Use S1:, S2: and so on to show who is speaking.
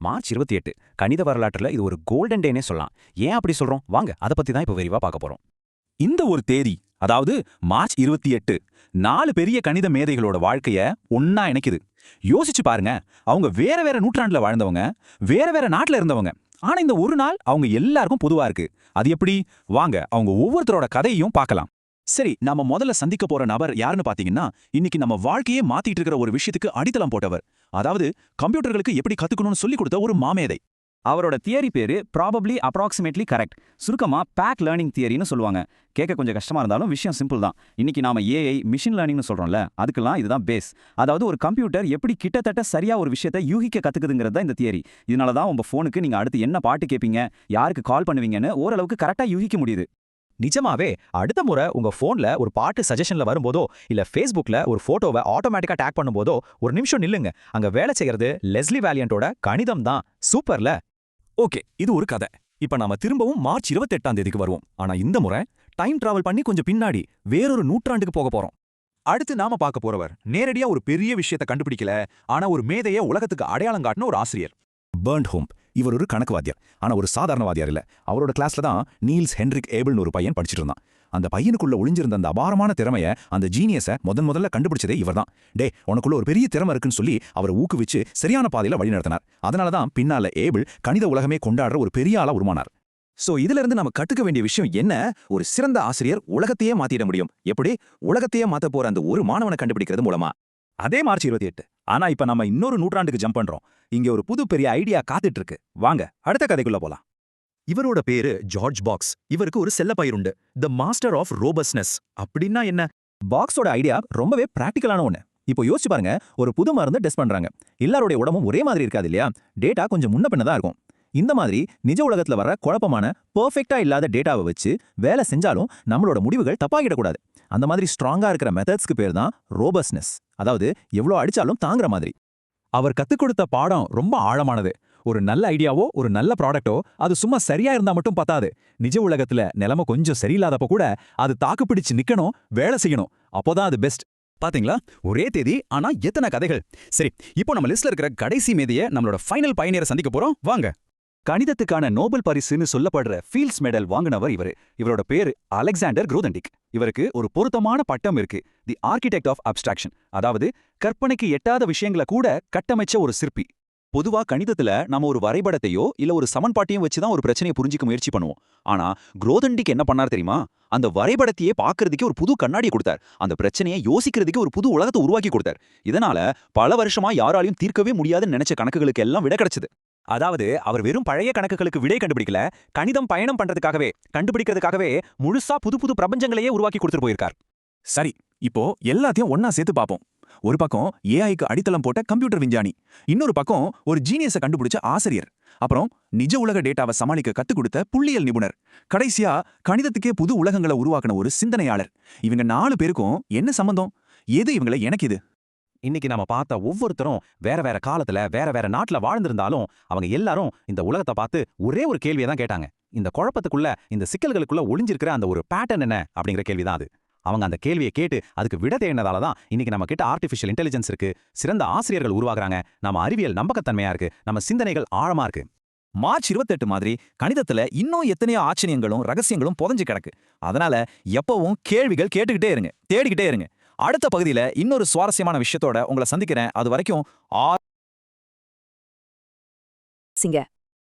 S1: March 28 கணித வரலாற்றுல இது ஒரு கோல்டன் டேனே சொல்லலாம். ஏன் அப்படி சொல்றோம்? வாங்க அதை பத்தி தான் இப்ப விரிவா பார்க்க போறோம்.
S2: இந்த ஒரு தேதி, அதாவது மார்ச் 28, 4 பெரிய கணித மேதைகளோட வாழ்க்கைய ஒன்னா இணைக்குது. யோசிச்சு பாருங்க, அவங்க வேற வேற நூற்றாண்டுல வாழ்ந்தவங்க, வேற வேற நாட்டுல இருந்தவங்க. ஆனா இந்த ஒரு நாள் அவங்க எல்லாருக்கும் பொதுவா இருக்கு. அது எப்படி? வாங்க அவங்க ஒவ்வொருத்தரோட கதையையும் பார்க்கலாம். சரி, நாம முதல்ல சந்திக்க போற நபர் யாருன்னு பாத்தீங்கன்னா, இன்னைக்கு நம்ம வாழ்க்கையே மாத்திட்டு இருக்கிற ஒரு விஷயத்துக்கு அடித்தளம் போட்டவர். அதாவது கம்ப்யூட்டர்களுக்கு எப்படி கத்துக்கணும்னு சொல்லி கொடுத்த ஒரு மாமேதை.
S1: அவரோட தியரி பேரு ப்ராபப்ளி அப்ராக்சிமேட்லி கரெக்ட். சுருக்கமா பேக் லேர்னிங் தியரின்னு சொல்லுவாங்க. கேட்க கொஞ்சம் கஷ்டமா இருந்தாலும் விஷயம் சிம்பிள் தான். இன்னைக்கு நாம ஏஐ மிஷின் லேர்னிங்னு சொல்றோம்ல, அதுக்கெல்லாம் இதுதான் பேஸ். அதாவது ஒரு கம்ப்யூட்டர் எப்படி கிட்டத்தட்ட சரியா ஒரு விஷயத்தை யூகிக்க கத்துக்குதுங்கிறது தான் இந்த தியரி. இதனால தான் உங்க போனுக்கு நீங்க அடுத்து என்ன பாட்டு கேட்பீங்க, யாருக்கு கால் பண்ணுவீங்கன்னு ஓரளவுக்கு கரெக்டா யூகிக்க முடியுது.
S2: நிஜமாவே அடுத்த முறை உங்க போன்ல ஒரு பாட்டு சஜஷன்ல வரும்போதோ இல்ல Facebookல ஒரு போட்டோவை ஆட்டோமேட்டிக்கா டேக் பண்ணும்போதோ ஒரு நிமிஷம் நில்லுங்க. அங்க வேலை செய்யறது லெஸ்லி வேலியன்ட்டோட கணிதம் தான். சூப்பர்ல.
S3: ஓகே, இது ஒரு கதை. இப்ப நாம திரும்பவும் மார்ச் 28ஆம் தேதிக்கு வருவோம். ஆனா இந்த முறை டைம் டிராவல் பண்ணி கொஞ்சம் பின்னாடி வேறொரு நூற்றாண்டுக்கு போக போறோம்.
S2: அடுத்து நாம பார்க்க போறவர் நேரடியா ஒரு பெரிய விஷயத்தை கண்டுபிடிக்கல, ஆனா ஒரு மேதைய உலகத்துக்கு அடையாளம் காட்டின ஒரு ஆசிரியர்.
S3: பெர்ண்ட் ஹோம். இவர் ஒரு கணக்கு வாத்தியார். ஆனா ஒரு சாதாரண வாத்தியார் இல்ல. அவரோட கிளாஸ்ல தான் நீல்ஸ் ஹென்ரிக் ஏபிள்னு ஒரு பையன் படிச்சிட்டு இருந்தான். அந்த பையனுக்குள்ள ஒளிஞ்சிருந்த அந்த அபாரமான திறமைய, அந்த ஜீனியஸை முதல்ல கண்டுபிடிச்சதே இவர்தான். உனக்குள்ள ஒரு பெரிய திறமை இருக்குன்னு சொல்லி அவரை ஊக்குவிச்சு சரியான பாதையில வழி நடத்தினார். அதனாலதான் பின்னால ஏபிள் கணித உலகமே கொண்டாடுற ஒரு பெரிய ஆளா உருமானார்.
S2: சோ இதுல இருந்து நம்ம கத்துக்க வேண்டிய விஷயம் என்ன? ஒரு சிறந்த ஆசிரியர் உலகத்தையே மாத்திட முடியும். எப்படி? உலகத்தையே மாத்த போற அந்த ஒரு மாணவனை கண்டுபிடிக்கிறது மூலமா. அதே மார்ச் 28. ஆனா இப்ப நம்ம இன்னொரு நூற்றாண்டுக்கு ஜம்ப் பண்றோம். இங்க ஒரு புது பெரிய ஐடியா காத்துட்டு இருக்கு. வாங்க அடுத்த கதைக்குள்ள போலாம். இவரோட பேரு ஜார்ஜ் பாக்ஸ். இவருக்கு ஒரு செல்லப்பெயர் உண்டு, தி மாஸ்டர் ஆஃப் ரோபஸ்னஸ். அப்படின்னா என்ன? பாக்ஸோட ஐடியா ரொம்பவே பிராக்டிகலான ஒண்ணு. இப்போ யோசிச்சு பாருங்க, ஒரு புது மருந்து டெஸ்ட் பண்றாங்க. எல்லாரோட உடம்பும் ஒரே மாதிரி இருக்காது இல்லையா? டேட்டா கொஞ்சம் முன்ன பின்ன தான் இருக்கும். இந்த மாதிரி நிஜ உலகத்துல வர குழப்பமான பெர்ஃபெக்ட்டா இல்லாத டேட்டாவை வச்சு வேலை செஞ்சாலும் நம்மளோட முடிவுகள் தப்பாகிடக்கூடாது. அந்த மாதிரி ஸ்ட்ராங்கா இருக்கிற மெத்தட்ஸ்க்கு பேர் தான் ரோபஸ்னஸ். அதாவது எவ்வளோ அடிச்சாலும் தாங்குற மாதிரி. அவர் கத்துக் கொடுத்த பாடம் ரொம்ப ஆழமானது. ஒரு நல்ல ஐடியாவோ ஒரு நல்ல ப்ராடக்ட்டோ அது சும்மா சரியா இருந்தா மட்டும் பத்தாது. நிஜ உலகத்துல நிலைமை கொஞ்சம் சரியில்லாதப்ப கூட அது தாக்கு பிடிச்சு நிக்கணும், வேலை செய்யணும். அப்போதான் அது பெஸ்ட்.
S3: பாத்தீங்களா? ஒரே தேதி, ஆனா எத்தனை கதைகள். சரி, இப்போ நம்ம லிஸ்ட்ல இருக்கிற கடைசி மேதைய, நம்மளோட ஃபைனல் பயணியரை சந்திக்க போறோம். வாங்க.
S2: கணிதத்துக்கான நோபல் பரிசுன்னு சொல்லப்படுற ஃபீல்ட்ஸ் மெடல் வாங்கினவர் இவரு. இவரோட பேரு அலெக்சாண்டர் குரோதண்டிக். இவருக்கு ஒரு பொருத்தமான பட்டம் இருக்கு, தி ஆர்கிடெக்ட் ஆஃப் அப்ஸ்ட்ராக்ஷன். அதாவது கற்பனைக்கு எட்டாத விஷயங்களை கூட கட்டமைச்ச ஒரு சிற்பி. பொதுவா கணிதத்துல நம்ம ஒரு வரைபடத்தையோ இல்ல ஒரு சமன்பாட்டையும் வச்சுதான் ஒரு பிரச்சனையை புரிஞ்சிக்க முயற்சி பண்ணுவோம். ஆனா குரோதண்டிக் என்ன பண்ணார் தெரியுமா? அந்த வரைபடத்தையே பார்க்கறதுக்கே ஒரு புது கண்ணாடியை கொடுத்தார். அந்த பிரச்சனையை யோசிக்கிறதுக்கு ஒரு புது உலகத்தை உருவாக்கி கொடுத்தார். இதனால பல வருஷமா யாராலையும் தீர்க்கவே முடியாதுன்னு நினைச்ச கணக்குகளுக்கு எல்லாம் விட கிடைச்சது. அதாவது அவர் வெறும் பழைய கணக்குகளுக்கு விடை கண்டுபிடிக்கல, கணிதம் பயணம் பண்றதுக்காகவே, கண்டுபிடிக்கிறதுக்காகவே முழுசா புது புது பிரபஞ்சங்களையே உருவாக்கி கொடுத்துட்டு போயிருக்கார். சரி, இப்போ எல்லாத்தையும் ஒன்னா சேர்த்து பார்ப்போம். ஒரு பக்கம் ஏஐக்கு அடித்தளம் போட்ட கம்ப்யூட்டர் விஞ்ஞானி, இன்னொரு பக்கம் ஒரு ஜீனியஸை கண்டுபிடிச்ச ஆசிரியர், அப்புறம் நிஜ உலக டேட்டாவை சமாளிக்க கத்துக் கொடுத்த புள்ளியியல் நிபுணர், கடைசியா கணிதத்துக்கே புது உலகங்களை உருவாக்கின ஒரு சிந்தனையாளர். இவங்க 4 பேருக்கும் என்ன சம்பந்தம்? எது இவங்களை இணைக்குது?
S1: இன்னைக்கு நாம பார்த்த ஒவ்வொருத்தரும் வேற வேற காலத்துல வேற வேற நாட்டுல வாழ்ந்திருந்தாலும் அவங்க எல்லாரும் இந்த உலகத்தை பார்த்து ஒரே ஒரு கேள்வியை தான் கேட்டாங்க. இந்த குழப்பத்துக்குள்ள, இந்த சிக்கல்களுக்குள்ள ஒளிஞ்சிருக்கிற அந்த ஒரு பேட்டர்ன் என்ன அப்படிங்கிற கேள்விதான் அது. அவங்க அந்த கேள்வியை கேட்டு அதுக்கு விட தேடினதால தான் இன்னைக்கு நம்ம கிட்ட ஆர்டிஃபிஷியல் இன்டெலிஜென்ஸ் இருக்கு, சிறந்த ஆசிரியர்கள் உருவாகுறாங்க, நம்ம அறிவியல் நம்பகத்தன்மையா இருக்கு, நம்ம சிந்தனைகள் ஆழமா இருக்கு.
S2: மார்ச் 28 மாதிரி கணிதத்துல இன்னும் எத்தனையோ ஆச்சரியங்களும் ரகசியங்களும் புதைஞ்சு கிடக்கு. அதனால எப்பவும் கேள்விகள் கேட்டுக்கிட்டே இருங்க, தேடிக்கிட்டே இருங்க. அடுத்த பகுதியில இன்னொரு சுவாரஸ்யமான விஷயத்தோட உங்களை சந்திக்கிறேன். அது வரைக்கும்